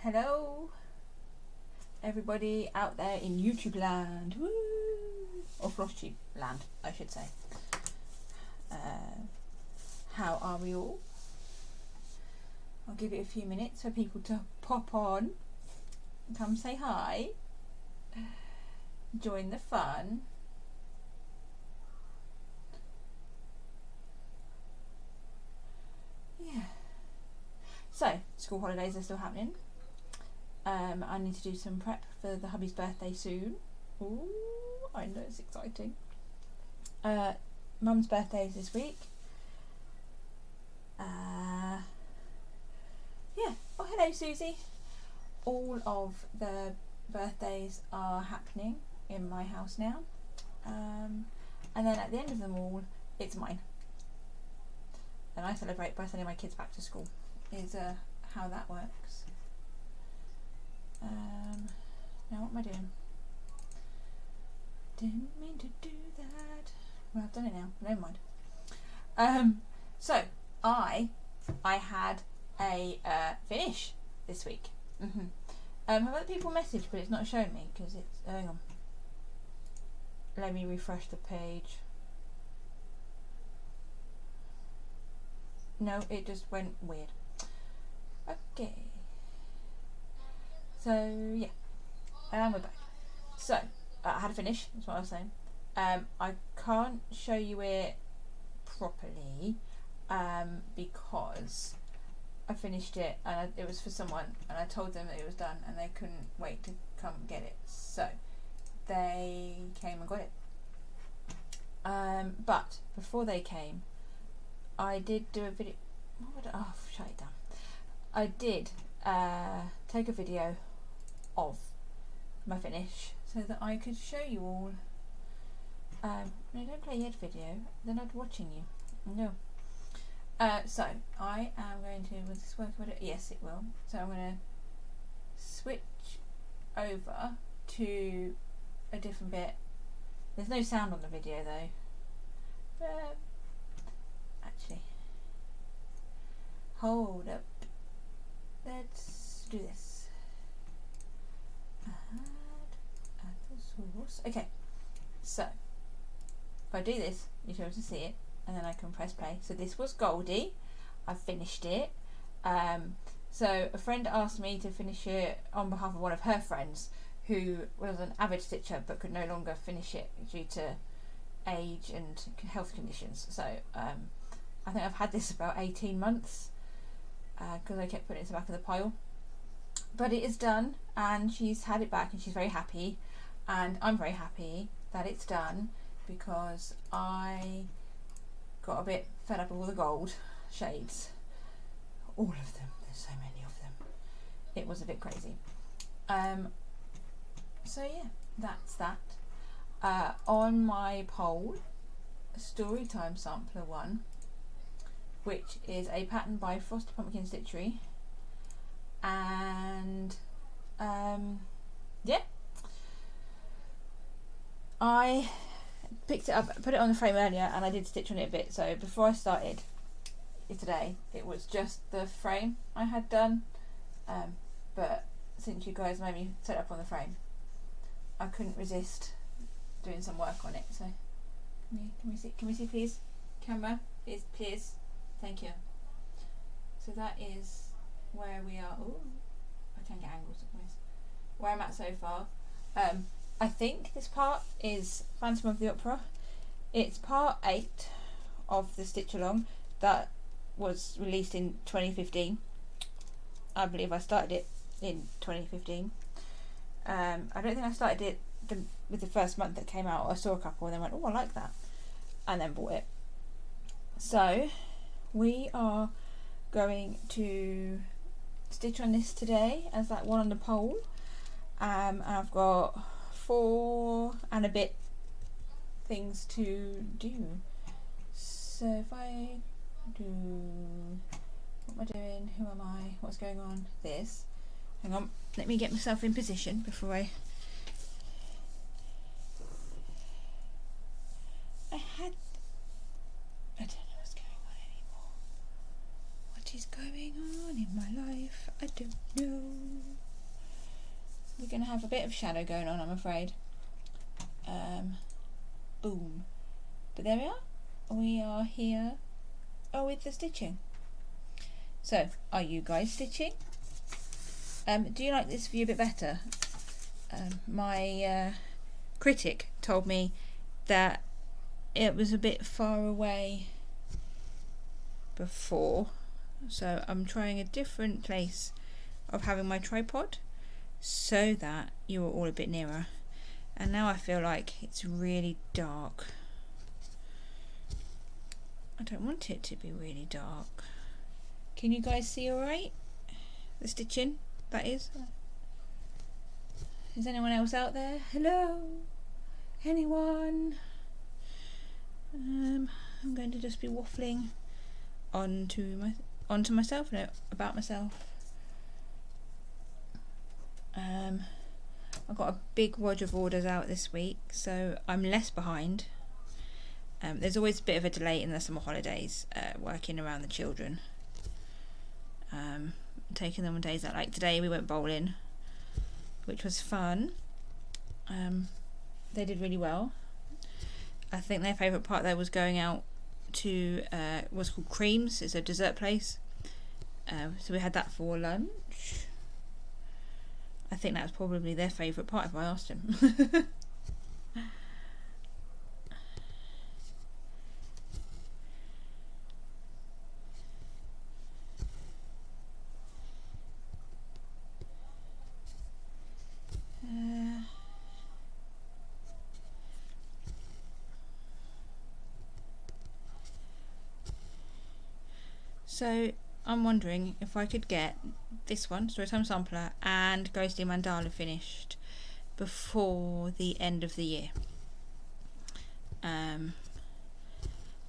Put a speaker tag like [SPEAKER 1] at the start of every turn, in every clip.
[SPEAKER 1] Hello, everybody out there in YouTube land, woo! Or Flosstube land, I should say. How are we all? I'll give it a few minutes for people to pop on, come say hi, join the fun. Yeah. So, school holidays are still happening. I need to do some prep for the hubby's birthday soon. Ooh, I know, it's exciting. Mum's birthday is this week. Yeah. Oh, hello, Susie. All of the birthdays are happening in my house now. And then at the end of them all, it's mine. And I celebrate by sending my kids back to school, is how that works. Now what am I doing? Didn't mean to do that. Well, I've done it now. Never mind. So I had a finish this week. I've had people message, but it's not showing me because it's. Hang on. Let me refresh the page. No, it just went weird. Okay. So yeah, and we're back. So I had a finish. That's what I was saying. I can't show you it properly because I finished it and it was for someone, and I told them that it was done, and they couldn't wait to come get it. So they came and got it. But before they came, I did do a video. Oh, shut it down. I did take a video of my finish so that I could show you all. No, don't play yet video. They're not watching you. No. So I am going to. Will this work? Yes, it will. So I'm going to switch over to a different bit. There's no sound on the video though. Actually, hold up. Let's do this. Add the source. Okay, so if I do this, you'll be able to see it, and then I can press play. So this was Goldie. I finished it. So a friend asked me to finish it on behalf of one of her friends who was an avid stitcher but could no longer finish it due to age and health conditions. So I think I've had this about 18 months because I kept putting it to the back of the pile. But it is done, and she's had it back, and she's very happy, and I'm very happy that it's done because I got a bit fed up with all the gold shades. All of them. There's so many of them. It was a bit crazy. So yeah, that's that. On my poll, Storytime Sampler 1, which is a pattern by Frosty Pumpkin Stitchery, and yeah, I picked it up, put it on the frame earlier, and I did stitch on it a bit. So before I started today, it was just the frame I had done, but since you guys made me set up on the frame, I couldn't resist doing some work on it. So can we see please? Camera, please. Thank you. So that is where we are. Ooh, I can get angles of this. Where I'm at so far. I think this part is Phantom of the Opera. It's part 8 of the stitch along that was released in 2015. I believe I started it in 2015. I don't think I started it with the first month that came out. I saw a couple and then went, oh, I like that, and then bought it. So we are going to stitch on this today as that one on the pole. And I've got 4 and a bit things to do. So if I do, what am I doing? Who am I? What's going on? This. Hang on. Let me get myself in position before I don't know what's going on anymore. What is going going on in my life? I don't know. We're going to have a bit of shadow going on, I'm afraid. Boom. But there we are. We are here with the stitching. So, are you guys stitching? Do you like this view a bit better? My critic told me that it was a bit far away before, so I'm trying a different place of having my tripod so that you're all a bit nearer. And now I feel like it's really dark. I don't want it to be really dark. Can you guys see alright? The stitching, that is. Is anyone else out there? Hello? Anyone? I'm going to just be waffling onto myself, no, about myself. I've got a big wad of orders out this week, so I'm less behind. There's always a bit of a delay in the summer holidays, working around the children. Taking them on days out, like today we went bowling, which was fun. They did really well. I think their favourite part there was going out to what's called Creams. It's a dessert place. So we had that for lunch. I think that was probably their favourite part if I asked them. So I'm wondering if I could get this one, Storytime Sampler, and Ghostly Mandala finished before the end of the year.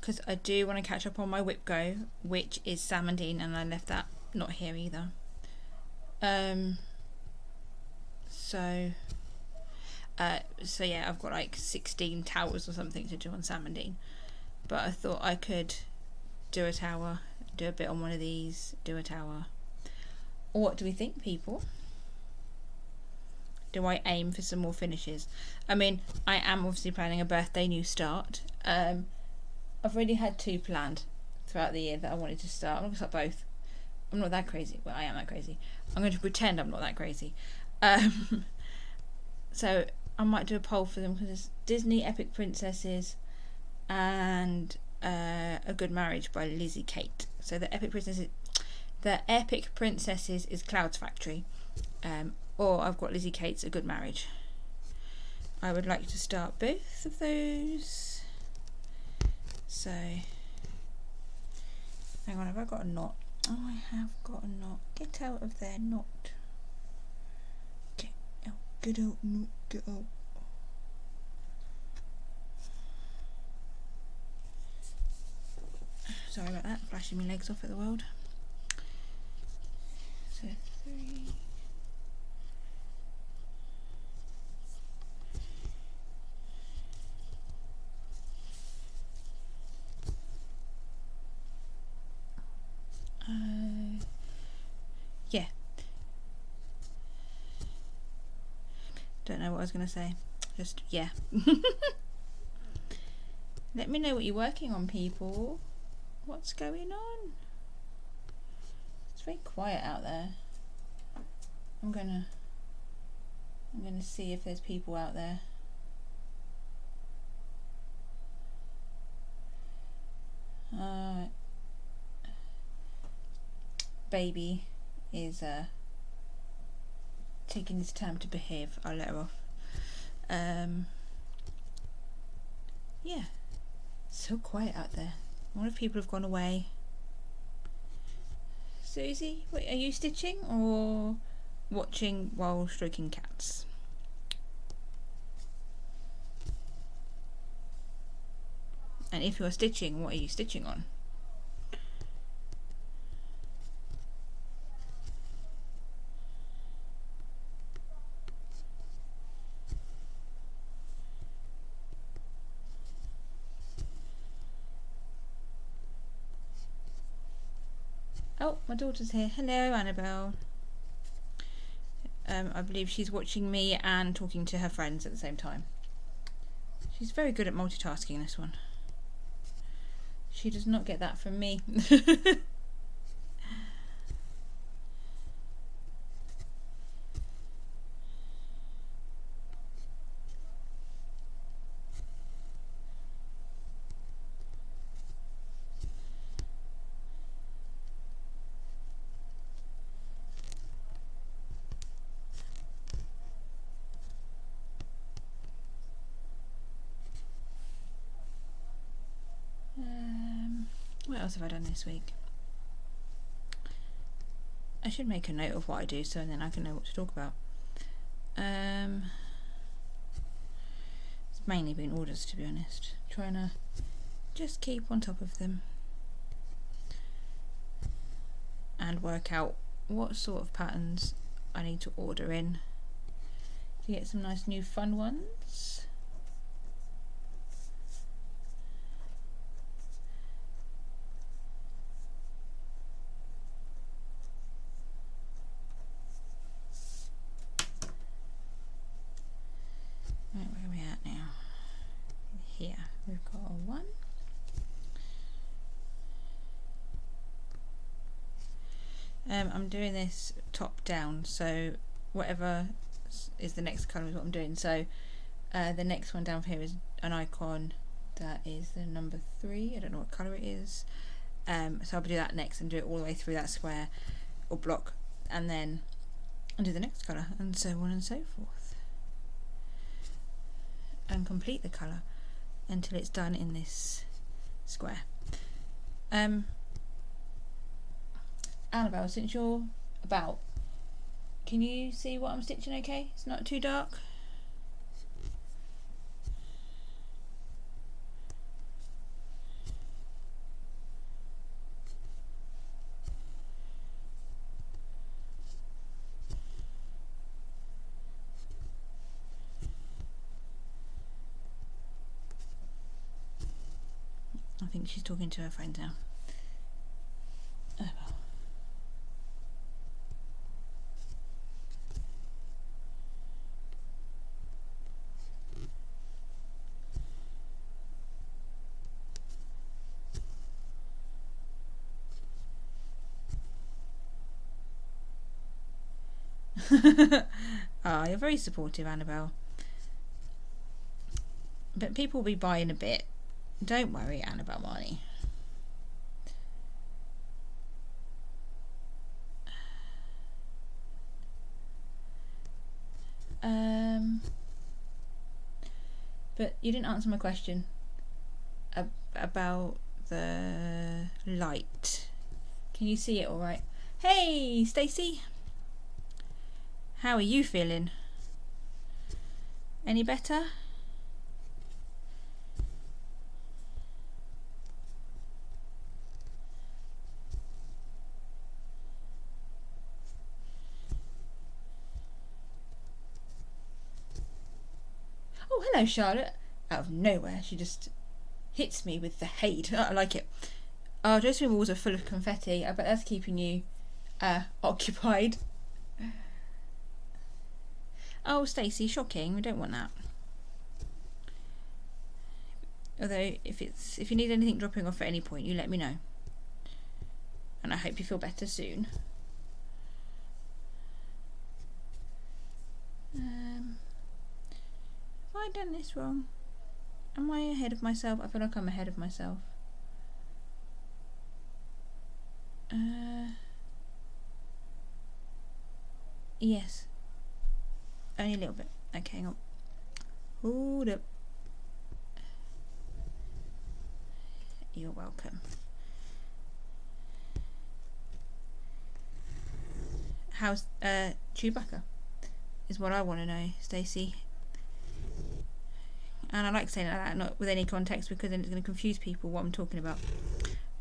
[SPEAKER 1] Because I do want to catch up on my Whip Go, which is Salmondine, and I left that not here either. So yeah, I've got like 16 towers or something to do on Salmondine, but I thought I could do a tower, do a bit on one of these, do a tower. What do we think, people? Do I aim for some more finishes? I mean, I am obviously planning a birthday new start. I've already had 2 planned throughout the year that I wanted to start. I'm going to start both. I'm not that crazy. Well, I am that crazy. I'm going to pretend I'm not that crazy. So I might do a poll for them, because it's Disney Epic Princesses and A Good Marriage by Lizzie Kate. So the Epic Princesses is Cloud's Factory, or I've got Lizzie Kate's A Good Marriage. I would like to start both of those. So hang on, have I got a knot? Oh, I have got a knot. Get out of there, knot. Get out, knot, get out. Sorry about that, flashing my legs off at the world. So 3. Yeah. Don't know what I was going to say. Just, yeah. Let me know what you're working on, people. What's going on? It's very quiet out there. I'm gonna see if there's people out there. Baby is taking his time to behave. I'll let her off. Yeah, so quiet out there. I wonder if people have gone away. Susie, wait, are you stitching or watching while stroking cats? And if you're stitching, what are you stitching on? Oh, my daughter's here. Hello, Annabelle. I believe she's watching me and talking to her friends at the same time. She's very good at multitasking, this one. She does not get that from me. What else have I done this week? I should make a note of what I do so then I can know what to talk about. It's mainly been orders, to be honest. Trying to just keep on top of them and work out what sort of patterns I need to order in to get some nice new fun ones. Right, where are we at now? Here, we've got a 1. I'm doing this top down, so whatever is the next colour is what I'm doing. So the next one down here is an icon that is the number 3. I don't know what colour it is. So I'll do that next and do it all the way through that square or block, and then I'll do the next colour, and so on and so forth, and complete the colour until it's done in this square. Annabelle, since you're about, can you see what I'm stitching okay? It's not too dark? I think she's talking to her friend now. Oh well. You're very supportive, Annabelle. But people will be buying a bit. Don't worry, Annabelle Marnie. But you didn't answer my question about the light. Can you see it all right? Hey, Stacey. How are you feeling? Any better? Oh, hello, Charlotte. Out of nowhere, she just hits me with the hate. I like it. Our dressing walls are full of confetti. I bet that's keeping you occupied. Oh, Stacey, shocking. We don't want that. Although, if you need anything dropping off at any point, you let me know. And I hope you feel better soon. Have I done this wrong? Am I ahead of myself? I feel like I'm ahead of myself. Yes. Only a little bit. Okay, hang on. Hold up. You're welcome. How's Chewbacca? Is what I want to know, Stacey. And I like saying that not with any context, because then it's going to confuse people what I'm talking about.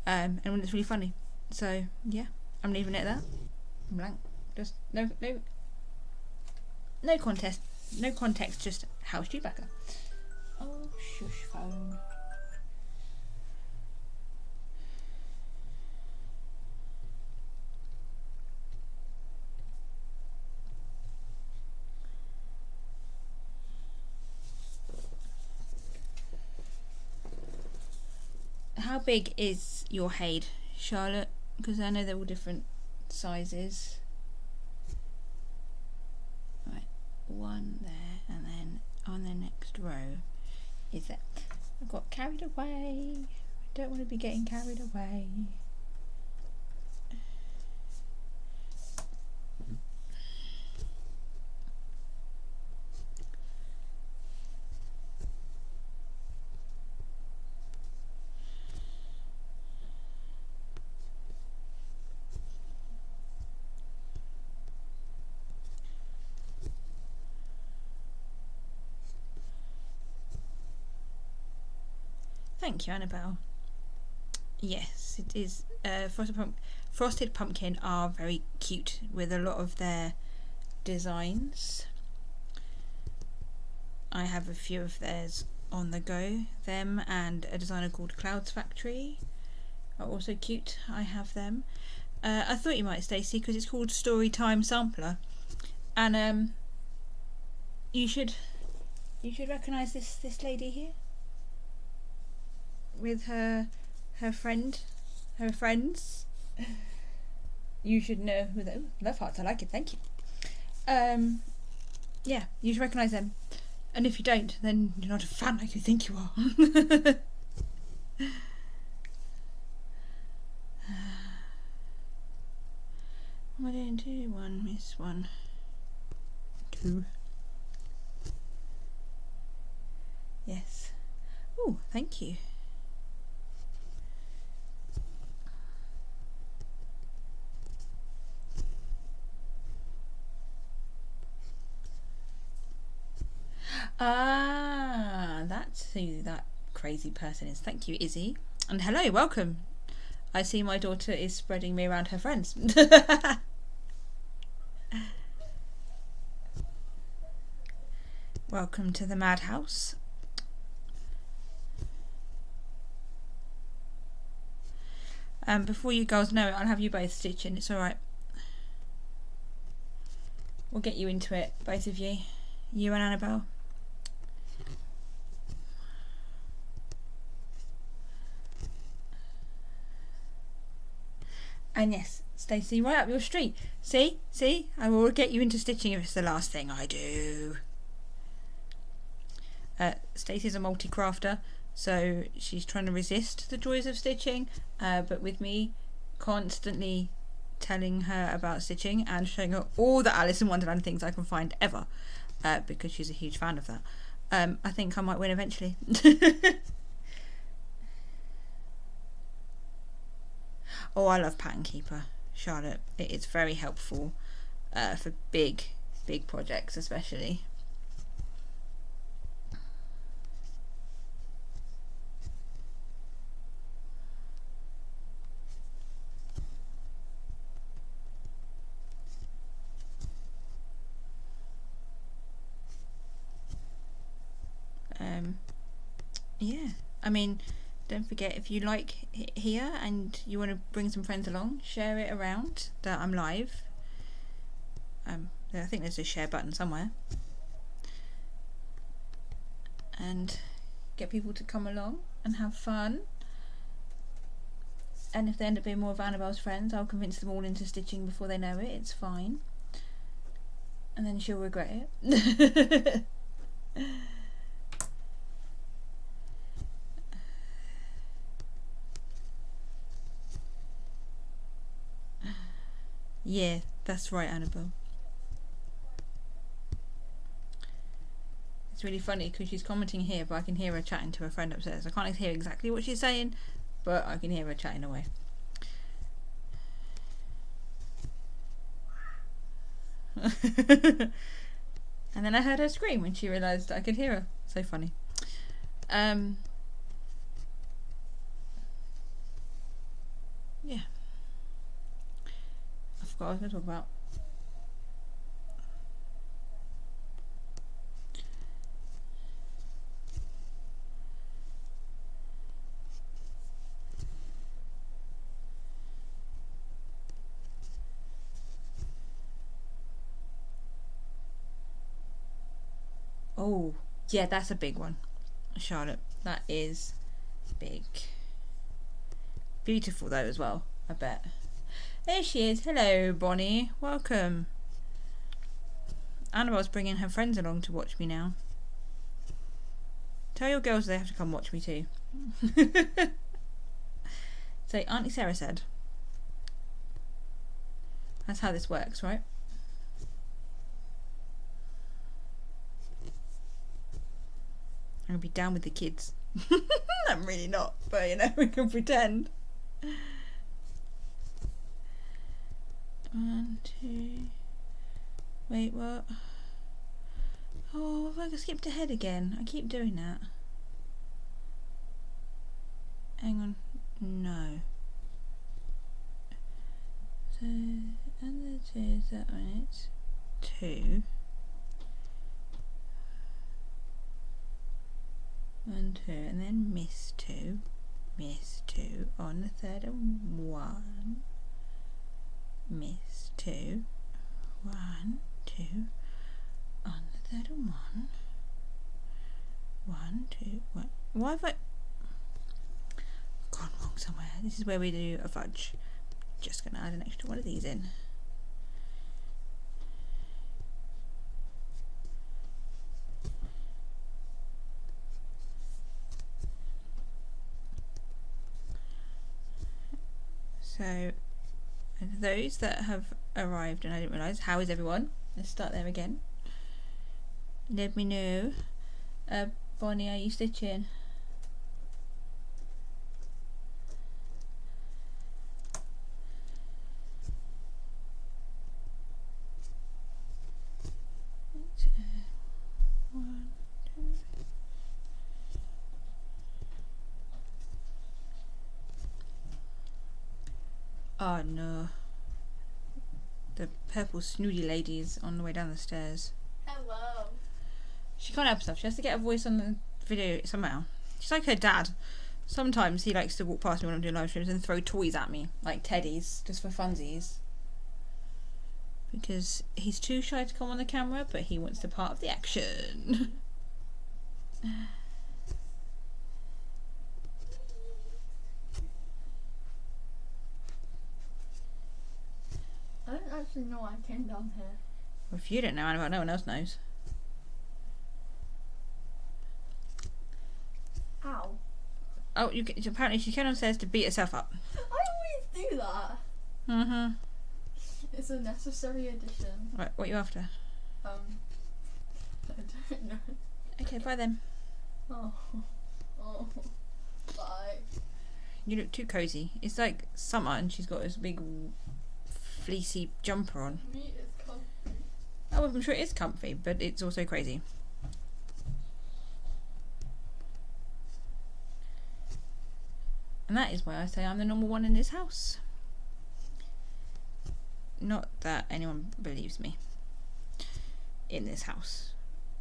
[SPEAKER 1] And when it's really funny. So yeah, I'm leaving it there. Blank. Just no context, just how's Chewbacca? Oh, shush phone. big is your Haid, Charlotte? Because I know they're all different sizes. Right, one there, and then on the next row is that. I got carried away. I don't want to be getting carried away. Thank you, Annabelle. Yes, it is. Frosted Pumpkin are very cute with a lot of their designs. I have a few of theirs on the go. Them and a designer called Clouds Factory are also cute. I have them. I thought you might, Stacey, because it's called Storytime Sampler, and you should recognise this lady here with her friends. You should know who they. Love hearts. I like it. Thank you. Yeah, you should recognise them. And if you don't, then you're not a fan like you think you are. 1, 2, 1, miss 1, 2. Yes. Oh, thank you. Ah, that's who that crazy person is. Thank you, Izzy. And hello, welcome. I see my daughter is spreading me around her friends. Welcome to the madhouse. Before you girls know it, I'll have you both stitching. It's alright. We'll get you into it, both of you. You and Annabelle. And yes, Stacey, right up your street. See? I will get you into stitching if it's the last thing I do. Stacey's a multi-crafter, so she's trying to resist the joys of stitching, but with me constantly telling her about stitching and showing her all the Alice in Wonderland things I can find ever, because she's a huge fan of that. I think I might win eventually. Oh, I love Pattern Keeper, Charlotte. It is very helpful for big projects especially. Yeah, I mean, don't forget, if you like here and you want to bring some friends along, share it around that I'm live. I think there's a share button somewhere, and get people to come along and have fun. And if they end up being more of Annabelle's friends, I'll convince them all into stitching before they know it. It's fine, and then she'll regret it. Yeah, that's right, Annabelle. It's really funny because she's commenting here, but I can hear her chatting to her friend upstairs. I can't hear exactly what she's saying, but I can hear her chatting away. And then I heard her scream when she realised I could hear her. So funny. Yeah. I forgot what I was going to talk about. Oh, yeah, that's a big one, Charlotte. That is big. Beautiful though as well, I bet. There she is. Hello, Bonnie. Welcome. Annabelle's bringing her friends along to watch me now. Tell your girls they have to come watch me too. So Auntie Sarah said. That's how this works, right? I'm gonna be down with the kids. I'm really not, but you know, we can pretend. 1, 2. Wait, what? Oh, I skipped ahead again. I keep doing that. Hang on. No. So, and the 2 is that one. It's 2. 1, 2, and then miss 2. Miss 2 on the third and 1. Miss 2. 1, 2 on the third and 1. 1, 2, 1. Why have I gone wrong somewhere? This is where we do a fudge. Just gonna add an extra one of these in. So, those that have arrived and I didn't realise, how is everyone? Let's start there again. Let me know. Bonnie, are you stitching? One, two. Oh no. The purple snooty lady is on the way down the stairs.
[SPEAKER 2] Hello.
[SPEAKER 1] She can't help herself. She has to get a voice on the video somehow. She's like her dad. Sometimes he likes to walk past me when I'm doing live streams and throw toys at me, like teddies, just for funsies. Because he's too shy to come on the camera, but he wants to be part of the action.
[SPEAKER 2] I don't actually know I came down here.
[SPEAKER 1] Well, if you don't know, Annabelle, no one else knows.
[SPEAKER 2] Ow.
[SPEAKER 1] Oh, apparently she came downstairs to beat herself up.
[SPEAKER 2] I always do that.
[SPEAKER 1] Mm-hmm.
[SPEAKER 2] It's a necessary addition.
[SPEAKER 1] Right, what are you after?
[SPEAKER 2] I don't know.
[SPEAKER 1] Okay, bye then.
[SPEAKER 2] Oh. Bye.
[SPEAKER 1] You look too cozy. It's like summer and she's got this big fleecy jumper on.
[SPEAKER 2] Me is comfy.
[SPEAKER 1] Oh, I'm sure it is comfy, but it's also crazy. And that is why I say I'm the normal one in this house. Not that anyone believes me in this house.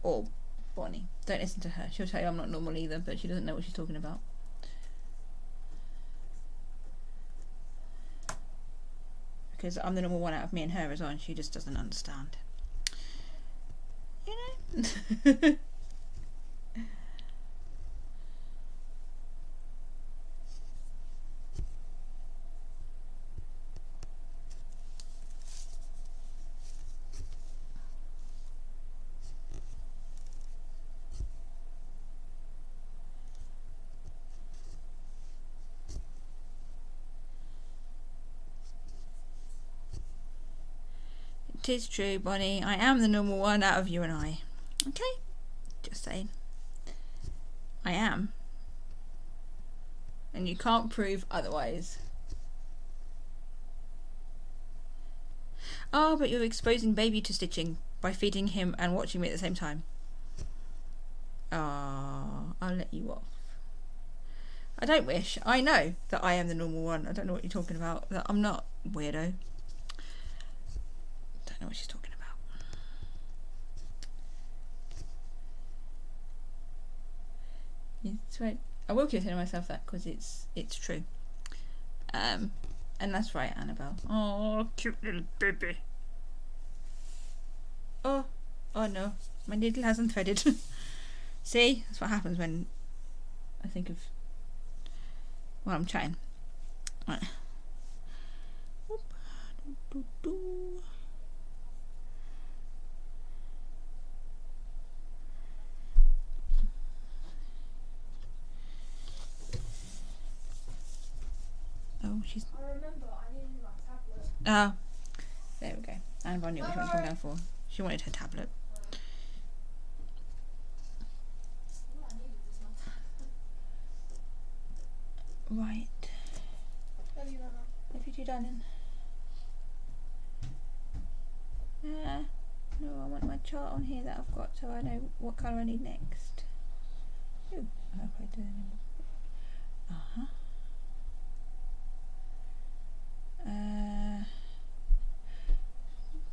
[SPEAKER 1] Or Bonnie. Don't listen to her. She'll tell you I'm not normal either, but she doesn't know what she's talking about. Because I'm the normal one out of me and her as well, and she just doesn't understand. You know? It is true, Bonnie. I am the normal one out of you and I. Okay? Just saying. I am. And you can't prove otherwise. Oh, but you're exposing baby to stitching by feeding him and watching me at the same time. Oh, I'll let you off. I don't wish. I know that I am the normal one. I don't know what you're talking about. That I'm not weirdo. Don't know what she's talking about. It's right. I will keep telling myself that because it's true. And that's right, Annabelle. Oh, cute little baby. Oh no, my needle hasn't threaded. See, that's what happens when I think of. Well, I'm chatting. Right. Whoop. Do, do, do. Oh, she's.
[SPEAKER 2] I remember I needed my tablet.
[SPEAKER 1] Ah, there we go. Annabelle knew what she wanted to come down for. She wanted her tablet.
[SPEAKER 2] What I needed was my tablet.
[SPEAKER 1] Right.
[SPEAKER 2] Love you, Mama.
[SPEAKER 1] Love you too, darling. No, I want my chart on here that I've got so I know what colour I need next. Ooh, I hope I do. Uh-huh.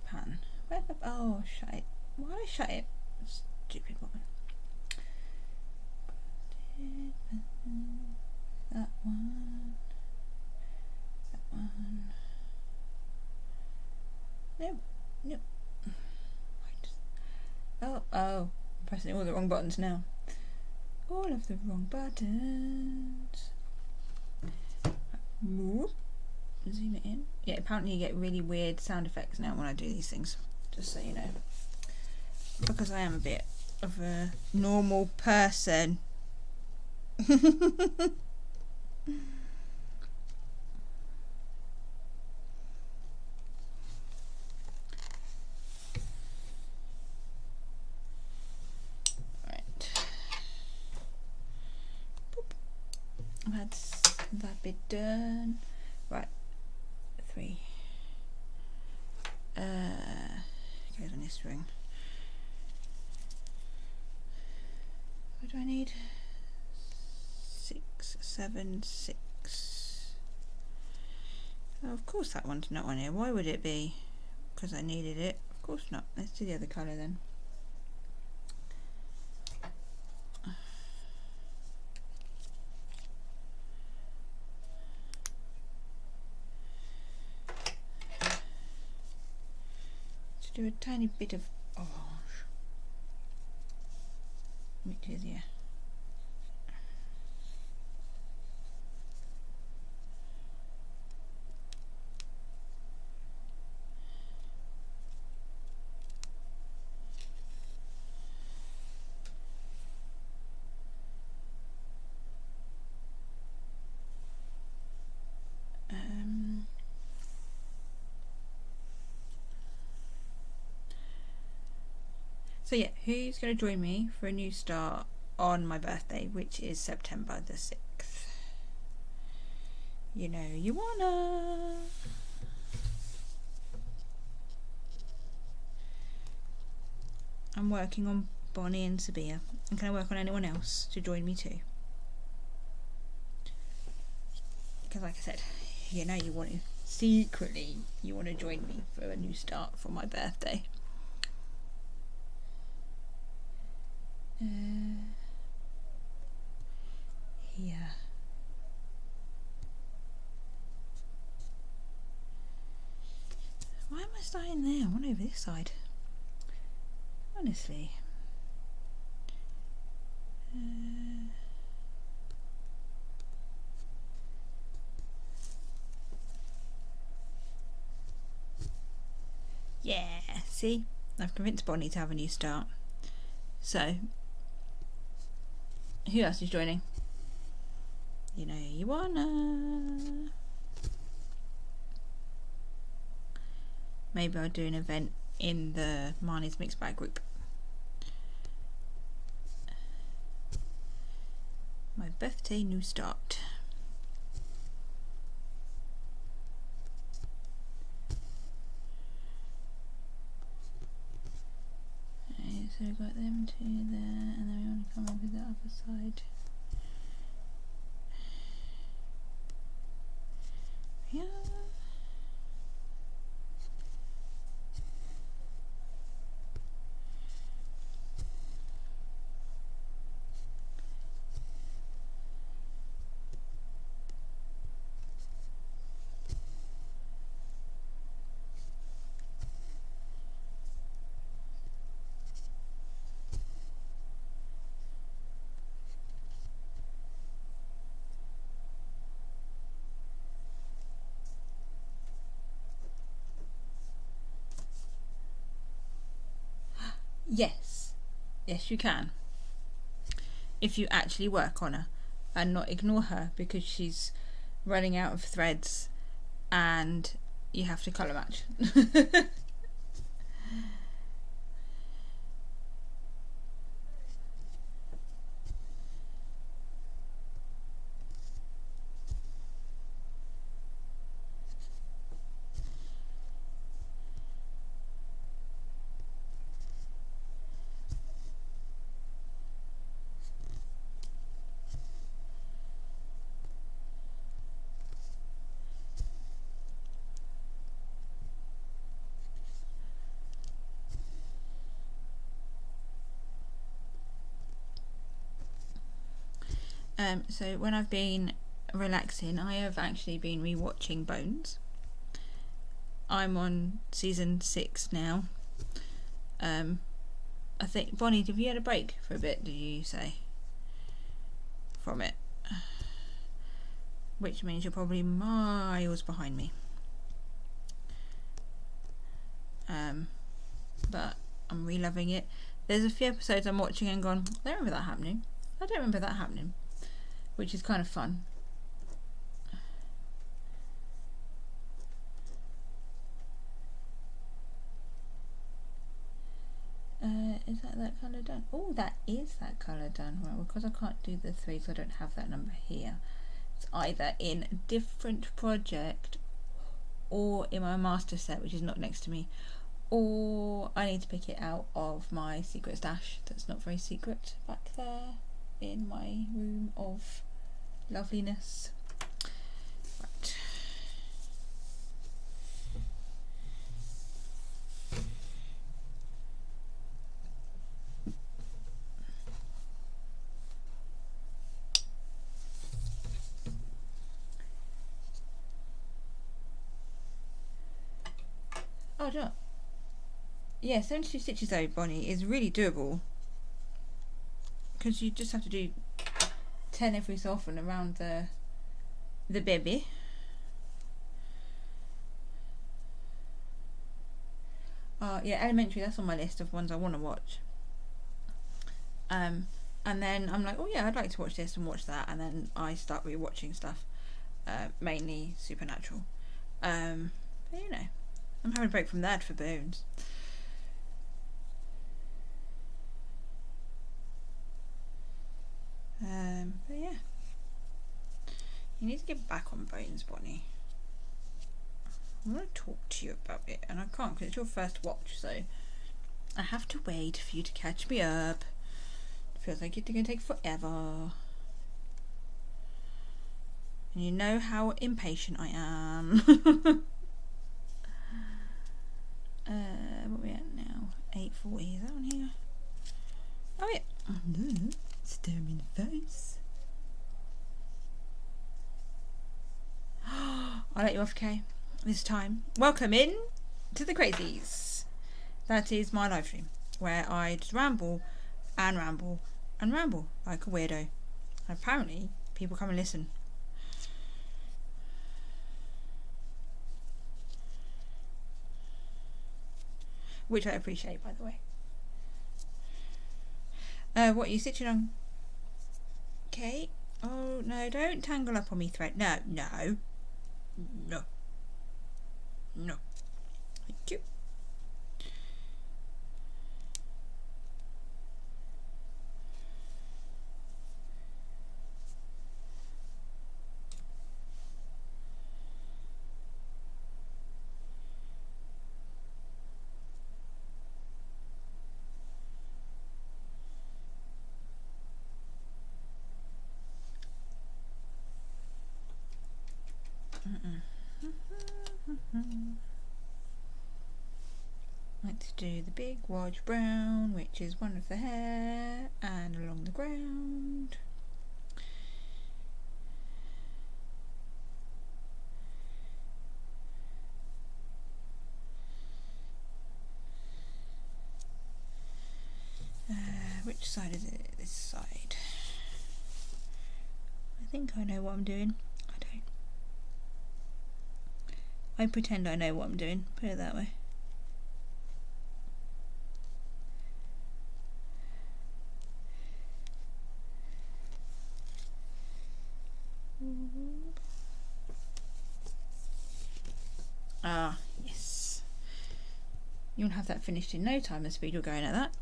[SPEAKER 1] Pattern. Where the... Oh, shut it. Why did I shut it? Stupid woman. That one. That one. No. No. Right. Oh. I'm pressing all the wrong buttons now. All of the wrong buttons. Right. Zoom it in. Yeah, apparently you get really weird sound effects now when I do these things. Just so you know. Because I am a bit of a normal person. I've had that bit done. Right, 3. Goes on this string. What do I need? 6, 7, 6. Oh, of course that one's not on here. Why would it be? Because I needed it. Of course not. Let's do the other colour then. Do a tiny bit of orange, which is So yeah, who's going to join me for a new start on my birthday, which is September the 6th? You know you wanna. I'm working on Bonnie and Sabia. And can I work on anyone else to join me too? Because like I said, you know you want to, secretly, you want to join me for a new start for my birthday. Here. Why am I starting there? I want over this side. Honestly. Yeah, see? I've convinced Bonnie to have a new start. So, who else is joining? You know you wanna. Maybe I'll do an event in the Marnie's Mixed Bag group. My birthday new start. Okay, so we've got them two there, and then we want to come over the other side. Yeah. Yes, you can. If you actually work on her and not ignore her because she's running out of threads and you have to colour match. So when I've been relaxing, I have actually been rewatching Bones. I'm on season 6 now. I think, Bonnie, have you had a break for a bit, did you say? From it. Which means you're probably miles behind me. But I'm re-loving it. There's a few episodes I'm watching and gone, I don't remember that happening. I don't remember that happening. Which is kind of fun. Is that colour done? Oh, that is that colour done. Well, because I can't do the 3, so I don't have that number here. It's either in a different project or in my master set, which is not next to me, or I need to pick it out of my secret stash that's not very secret back there in my room of loveliness. Right. Oh, do you know? Yeah, 72 stitches though, Bonnie, is really doable. Because you just have to do 10 every so often around the baby. Yeah, Elementary, that's on my list of ones I want to watch. And then I'm like, oh yeah, I'd like to watch this and watch that, and then I start rewatching stuff, mainly Supernatural. But you know, I'm having a break from that for Bones. But yeah, you need to get back on Bones, Bonnie. I want to talk to you about it, and I can't because it's your first watch, so I have to wait for you to catch me up. It feels like it's going to take forever. And you know how impatient I am. What are we at now? 8:40, is that on here? Oh yeah. Oh no, stare me in the face. I'll let you off, Kay. This time. Welcome in to the Crazies. That is my live stream where I just ramble and ramble and ramble like a weirdo. And apparently people come and listen. Which I appreciate, by the way. What are you stitching on? Okay. Oh no, don't tangle up on me, thread. No. No. Thank you. Let's do the big Wodge brown, which is one of the hair and along the ground. Which side is it? This side. I think I know what I'm doing. I don't. I pretend I know what I'm doing, put it that way. You'll have that finished in no time, the speed you're going at that.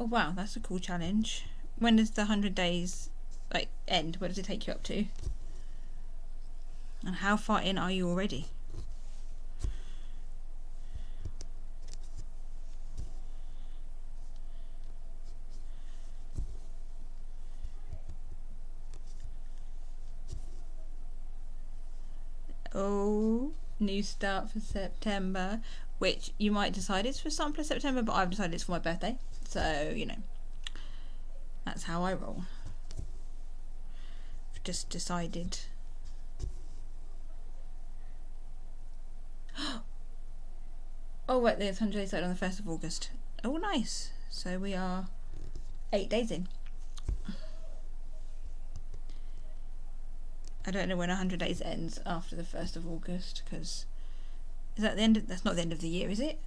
[SPEAKER 1] Oh wow, that's a cool challenge. When does the 100 days end? Where does it take you up to? And how far in are you already? Oh, new start for September, which you might decide is for some place September, but I've decided it's for my birthday. So, you know, that's how I roll. I've just decided. Oh, wait, there's 100 days on the 1st of August. Oh, nice. So we are 8 days in. I don't know when 100 days ends after the 1st of August, because is that the end? That's not the end of the year, is it?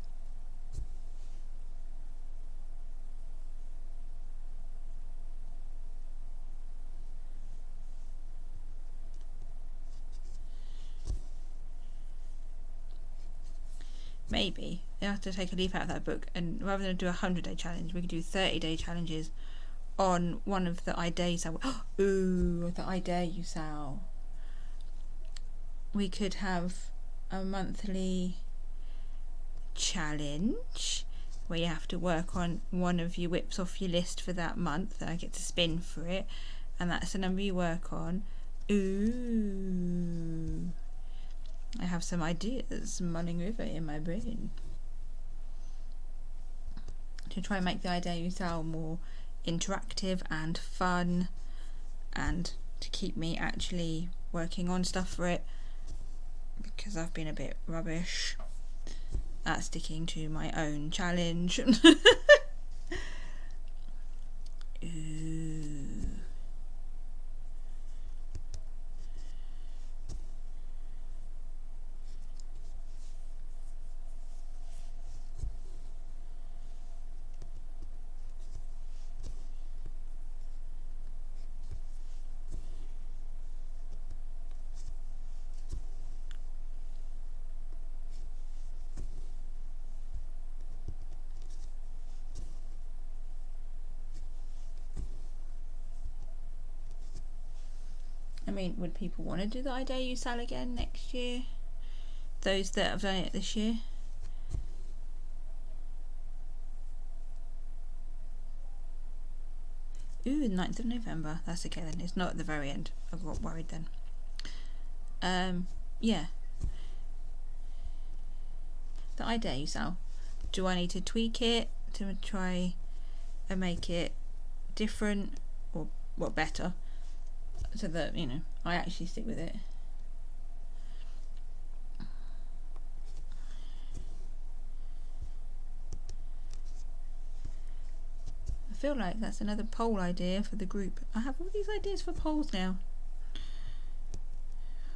[SPEAKER 1] Maybe you have to take a leaf out of that book, and rather than do a 100-day challenge, we could do 30-day challenges on one of the I Dare You Sal. Ooh, the I Dare You Sal. We could have a monthly challenge where you have to work on one of your whips off your list for that month, and I get to spin for it, and that's the number you work on. Ooh, I have some ideas mulling over in my brain to try and make the I Dare You Sal more interactive and fun, and to keep me actually working on stuff for it, because I've been a bit rubbish at sticking to my own challenge. Ooh. I mean, would people want to do the I Dare You Sal again next year? Those that have done it this year? Ooh, the 9th of November. That's okay then. It's not at the very end. I got worried then. Yeah. The I Dare You Sal. Do I need to tweak it to try and make it different or better, so that, you know, I actually stick with it? I feel like that's another poll idea for the group. I have all these ideas for polls now.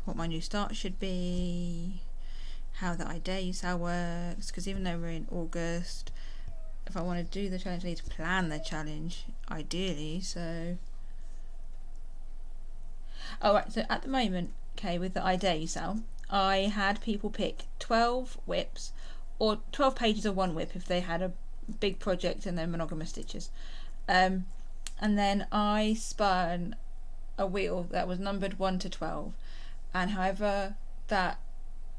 [SPEAKER 1] What my new start should be, how the I Dare You Sal works, because even though we're in August, if I want to do the challenge I need to plan the challenge ideally. So alright, so at the moment, okay, with the I Dare You Sal, I had people pick 12 whips, or 12 pages of one whip if they had a big project and then monogamous stitches, and then I spun a wheel that was numbered 1 to 12, and however that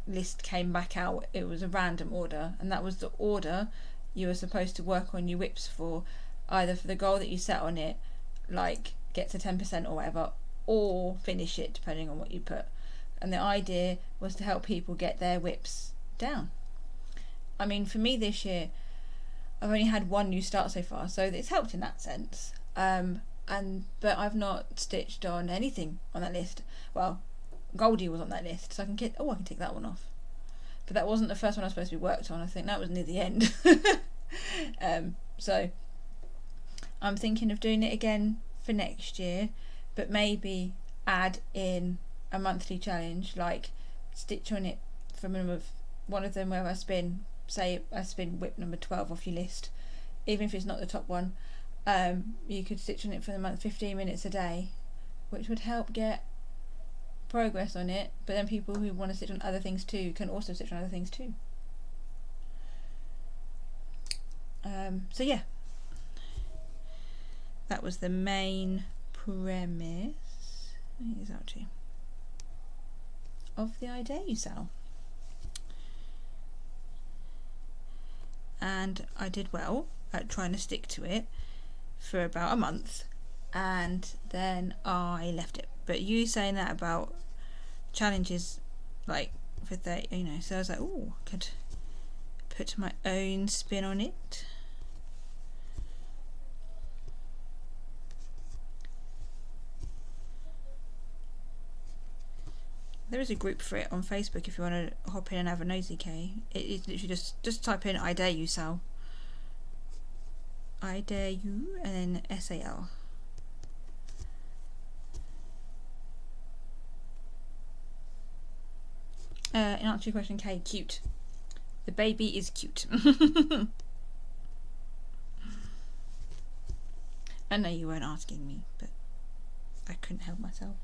[SPEAKER 1] list came back out, it was a random order, and that was the order you were supposed to work on your whips for, either for the goal that you set on it, like get to 10% or whatever, or finish it, depending on what you put. And the idea was to help people get their whips down. I mean, for me this year, I've only had one new start so far, so it's helped in that sense. But I've not stitched on anything on that list. Well, Goldie was on that list, so I can I can take that one off. But that wasn't the first one I was supposed to be worked on. I think that was near the end. So I'm thinking of doing it again for next year, but maybe add in a monthly challenge, like stitch on it for a minimum of one of them where I spin, say I spin whip number 12 off your list, even if it's not the top one. You could stitch on it for the month 15 minutes a day, which would help get progress on it, but then people who want to stitch on other things too can also stitch on other things too. So yeah, that was the main premise of the idea you sell, and I did well at trying to stick to it for about a month, and then I left it. But you saying that about challenges, like for 30, you know, so I was like, oh, I could put my own spin on it. There is a group for it on Facebook if you want to hop in and have a nosy, Kay. It is literally just type in I dare you sell. I dare you and then SAL. In answer to your question, Kay, cute. The baby is cute. I know you weren't asking me, but I couldn't help myself.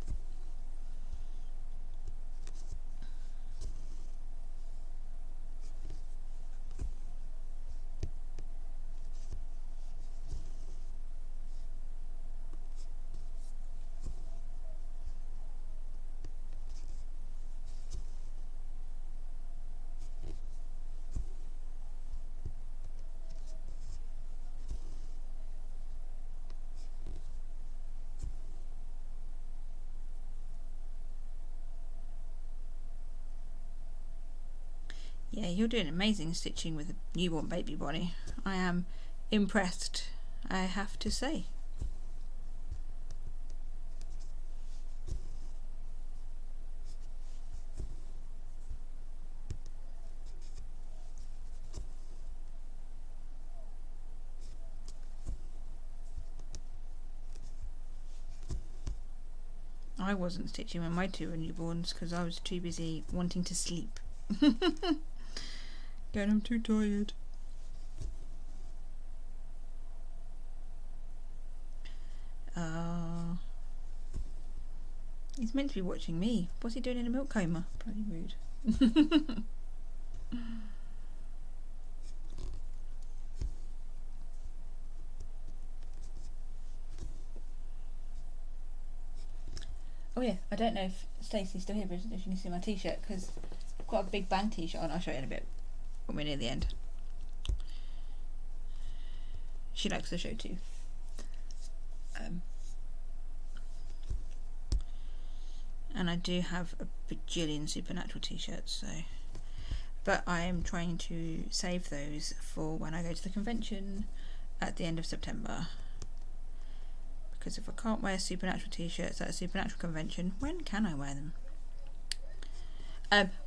[SPEAKER 1] Yeah, you're doing amazing stitching with a newborn baby, Bonnie. I am impressed, I have to say. I wasn't stitching when my two were newborns because I was too busy wanting to sleep. God, I'm too tired. He's meant to be watching me. What's he doing in a milk coma? Bloody rude. Oh yeah, I don't know if Stacey's still here, but if you can see my t-shirt, because I've got a big bang t-shirt on. I'll show you in a bit when we're near the end. She likes the show too. And I do have a bajillion Supernatural t-shirts, so, but I am trying to save those for when I go to the convention at the end of September. Because if I can't wear Supernatural t-shirts at a Supernatural convention, when can I wear them?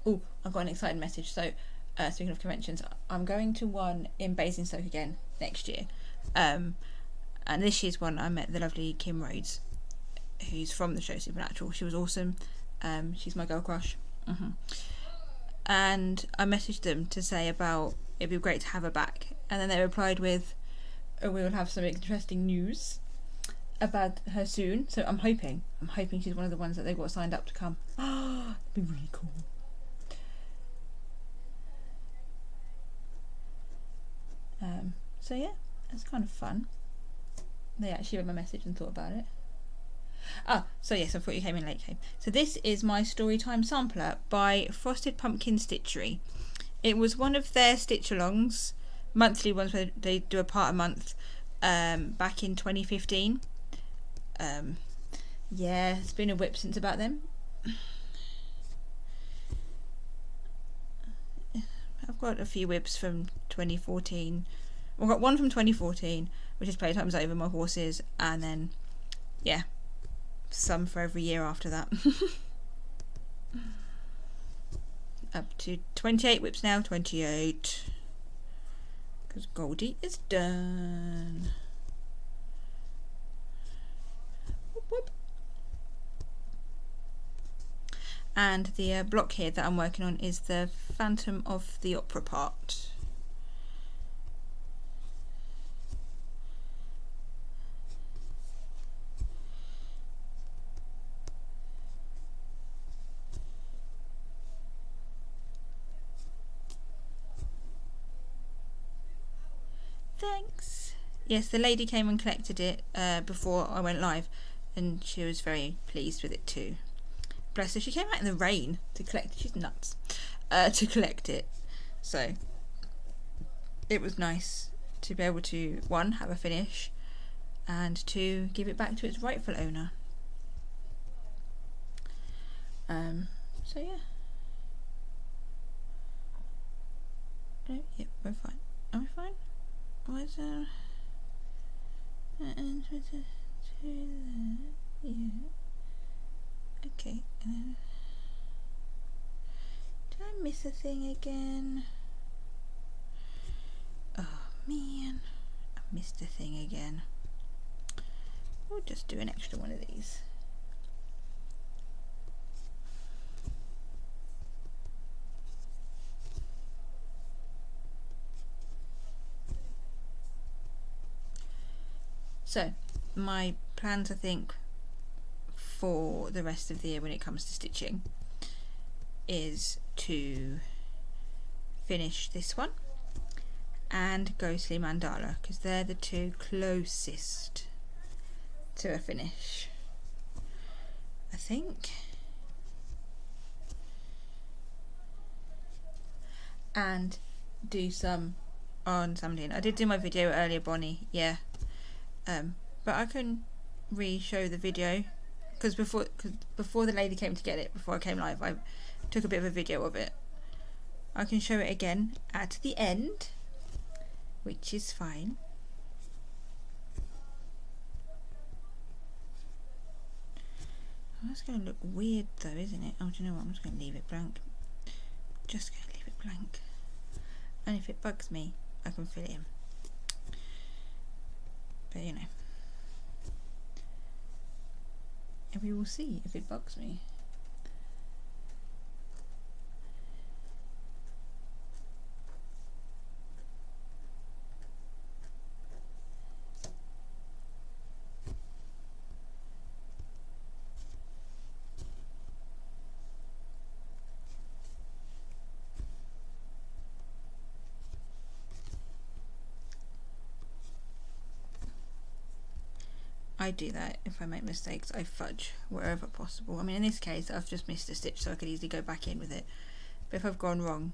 [SPEAKER 1] Oh, I've got an exciting message. So, speaking of conventions, I'm going to one in Basingstoke again next year. And this year's one I met the lovely Kim Rhodes, who's from the show Supernatural. She was awesome. She's my girl crush. And I messaged them to say about it'd be great to have her back, and then they replied with, "Oh, we will have some interesting news about her soon." So I'm hoping she's one of the ones that they've got signed up to come. Oh, that'd be really cool. So yeah, it's kind of fun. They actually read my message and thought about it. So yes, I thought you came in late, Kate. So this is my Storytime sampler by Frosted Pumpkin Stitchery. It was one of their stitch-alongs, monthly ones where they do a part a month, back in 2015. Yeah, it's been a whip since about then. I've got a few whips from 2014. I've got one from 2014, which is Playtime's Over My Horses, and then, yeah, some for every year after that. Up to 28 whips now, 28. Because Goldie is done. And the block here that I'm working on is the Phantom of the Opera part. Thanks. Yes, the lady came and collected it before I went live, and she was very pleased with it too. Bless her, she came out in the rain to collect it. She's nuts. To collect it. So it was nice to be able to, one, have a finish, and two, give it back to its rightful owner. So yeah. Oh, yep, we're fine. Are we fine? Why is there? Yeah. Okay. Did I miss a thing again? Oh man, I missed a thing again. We'll just do an extra one of these. So, my plans, I think, for the rest of the year when it comes to stitching is to finish this one and Ghostly Mandala, because they're the two closest to a finish, I think. And do some on Samhain. I did do my video earlier, Bonnie, yeah. But I can re-show the video because before the lady came to get it, before I came live, I took a bit of a video of it. I can show it again at the end, which is fine. Oh, that's going to look weird though, isn't it? Oh, do you know what? I'm just going to leave it blank. Just going to leave it blank. And if it bugs me, I can fill it in. But you know. And we will see if it bugs me. I do that. If I make mistakes, I fudge wherever possible. I mean, in this case, I've just missed a stitch, so I could easily go back in with it. But if I've gone wrong,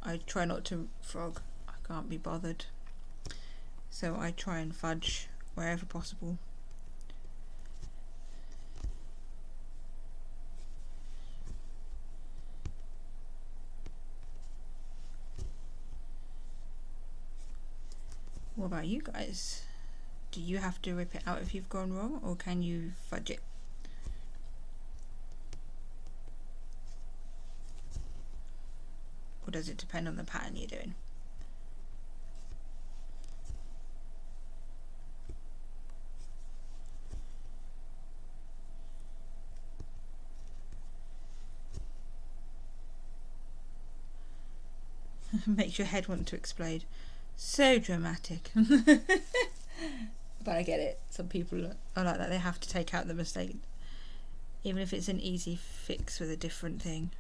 [SPEAKER 1] I try not to frog. I can't be bothered. So I try and fudge wherever possible. What about you guys? Do you have to rip it out if you've gone wrong, or can you fudge it? Or does it depend on the pattern you're doing? Makes your head want to explode. So dramatic. But I get it. Some people are like that. They have to take out the mistake, even if it's an easy fix with a different thing.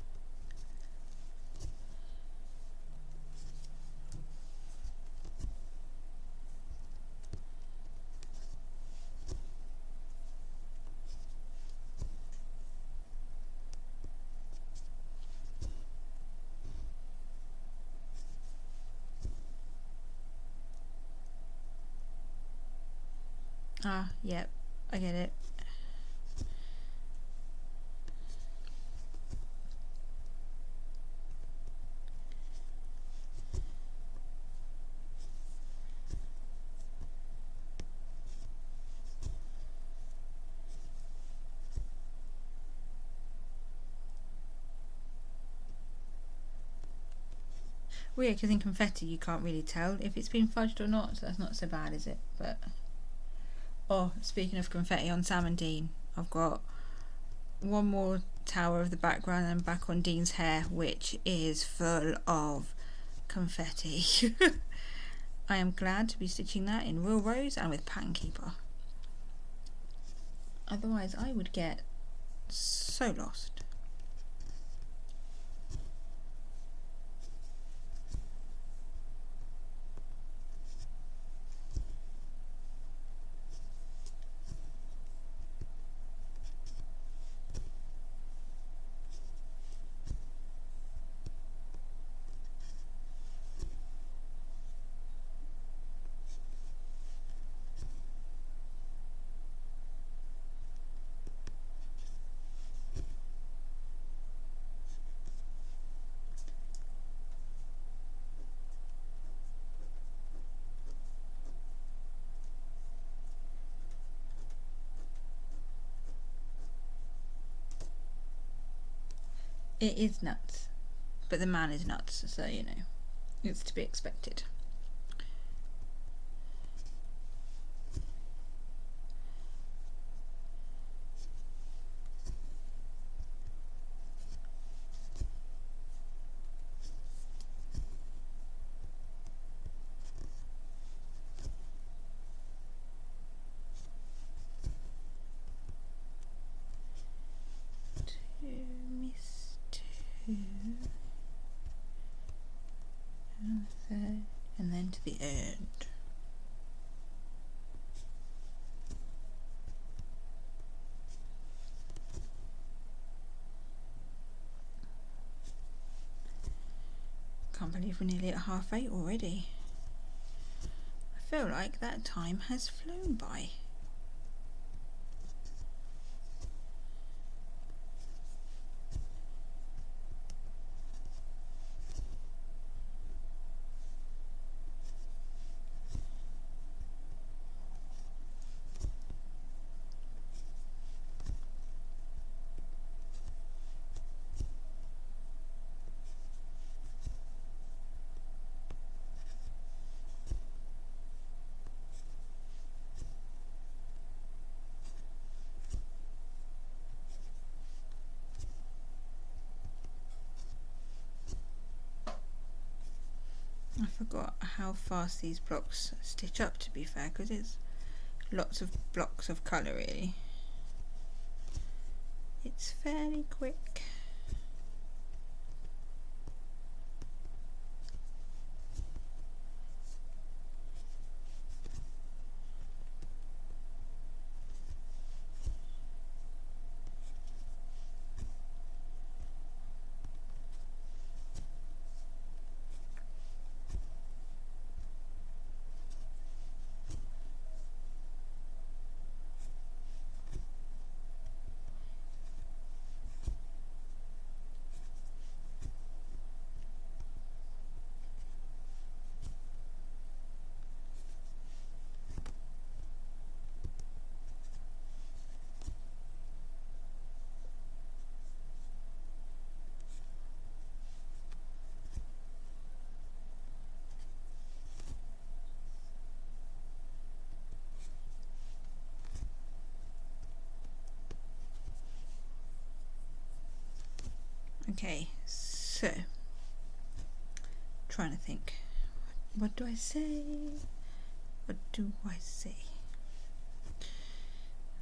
[SPEAKER 1] Ah, yep, I get it. Weird, because in confetti you can't really tell if it's been fudged or not, so that's not so bad, is it? But oh, speaking of confetti, on Sam and Dean, I've got one more tower of the background and back on Dean's hair, which is full of confetti. I am glad to be stitching that in Real Rose and with Pattern Keeper. Otherwise I would get so lost. It is nuts, but the man is nuts, so you know, it's to be expected. And then to the end. Can't believe we're nearly at 8:30 already. I feel like that time has flown by. I forgot how fast these blocks stitch up, to be fair, because it's lots of blocks of colour really. It's fairly quick. Okay, so trying to think. What do I say? What do I say?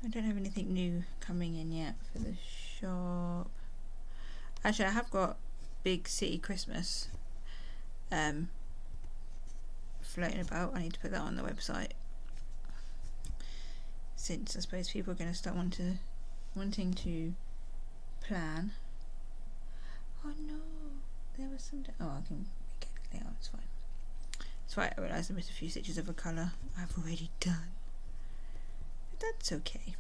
[SPEAKER 1] I don't have anything new coming in yet for the shop. Actually, I have got Big City Christmas floating about. I need to put that on the website, since I suppose people are going to start wanting to plan. Oh no, there was some. Oh, I can make it later. It's fine. It's fine. I realised I missed a few stitches of a colour I've already done, but that's okay.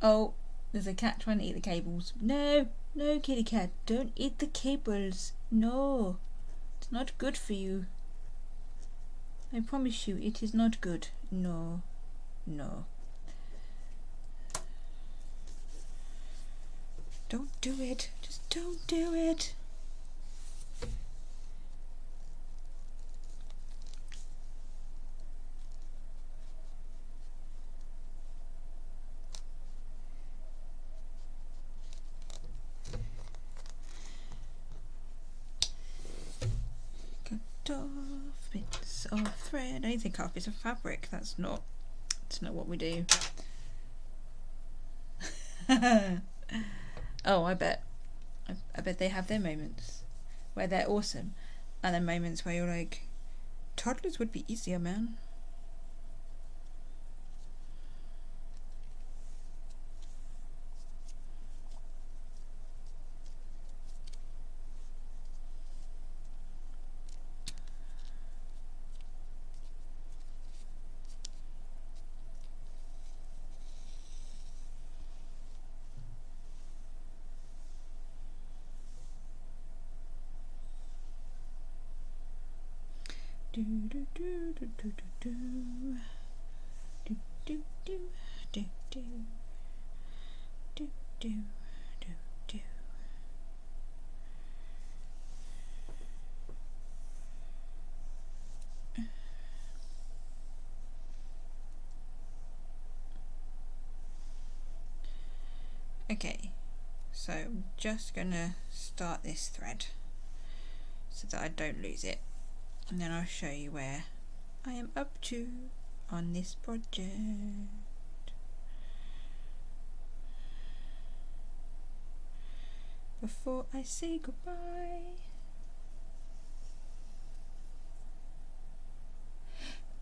[SPEAKER 1] Oh, there's a cat trying to eat the cables. No, no, kitty cat, don't eat the cables. No, it's not good for you. I promise you, it is not good. No, no. Don't do it. Just don't do it. off bits of thread. I need to cut off bits of fabric. That's not what we do. Oh, I bet they have their moments where they're awesome, and then moments where you're like, toddlers would be easier, man. Do do do do do do do do do do do do do do do. Okay, so I'm just gonna start this thread so that I don't lose it, and then I'll show you where I am up to on this project. Before I say goodbye.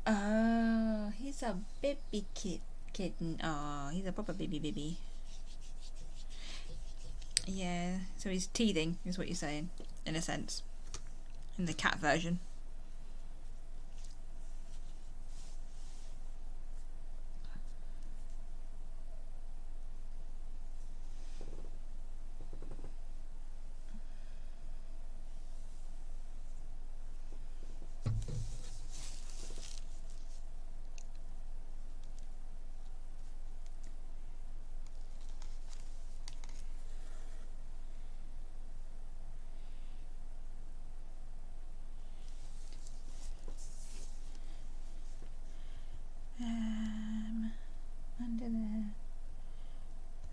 [SPEAKER 1] Oh, he's a baby kitten. Oh, he's a proper baby. Yeah, so he's teething, is what you're saying, in a sense, in the cat version. Under there.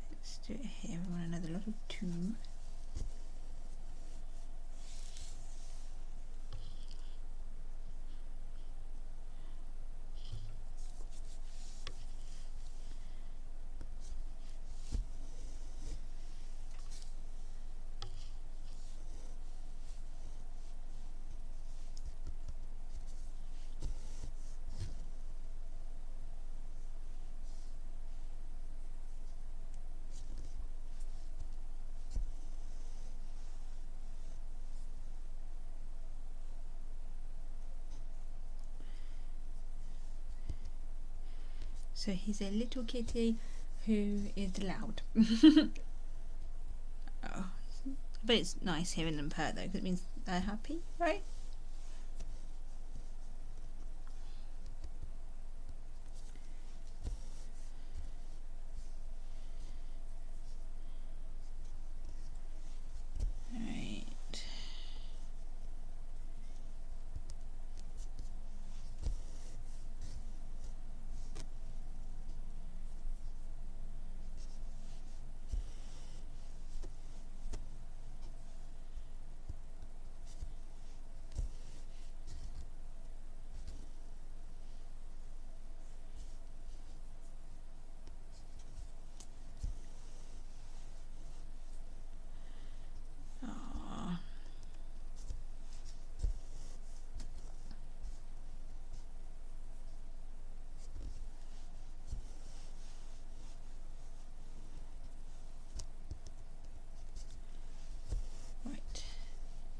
[SPEAKER 1] Let's do it here. We want another lot of 2. So he's a little kitty who is loud. Oh, but it's nice hearing them purr though, because it means they're happy, right?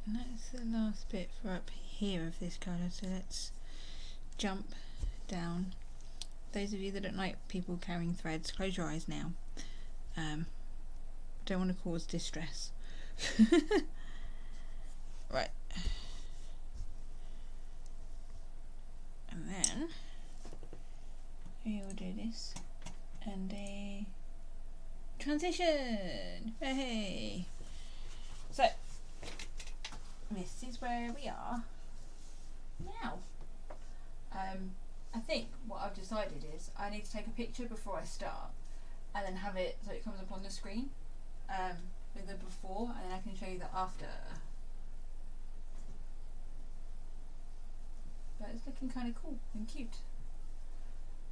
[SPEAKER 1] And that's the last bit for up here of this colour, so let's jump down. Those of you that don't like people carrying threads, close your eyes now. Don't want to cause distress. Right. And then we will do this and a transition. Hey. So this is where we are now. I think what I've decided is I need to take a picture before I start and then have it so it comes up on the screen with the before, and then I can show you the after. but it's looking kind of cool and cute.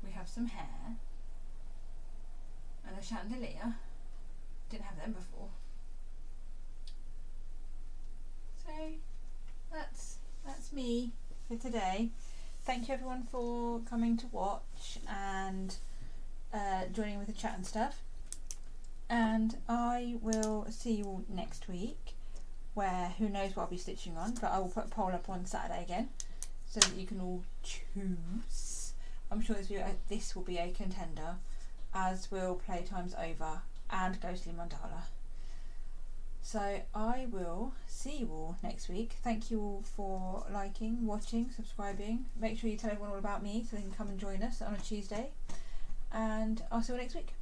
[SPEAKER 1] We have some hair and a chandelier. Didn't have them before. So that's me for today. Thank you everyone for coming to watch and joining with the chat and stuff. And I will see you all next week, where who knows what I'll be stitching on, but I will put a poll up on Saturday again so that you can all choose. I'm sure this will be a contender, as will Playtime's Over and Ghostly Mandala. So I will see you all next week. Thank you all for liking, watching, subscribing. Make sure you tell everyone all about me so they can come and join us on a Tuesday. And I'll see you all next week.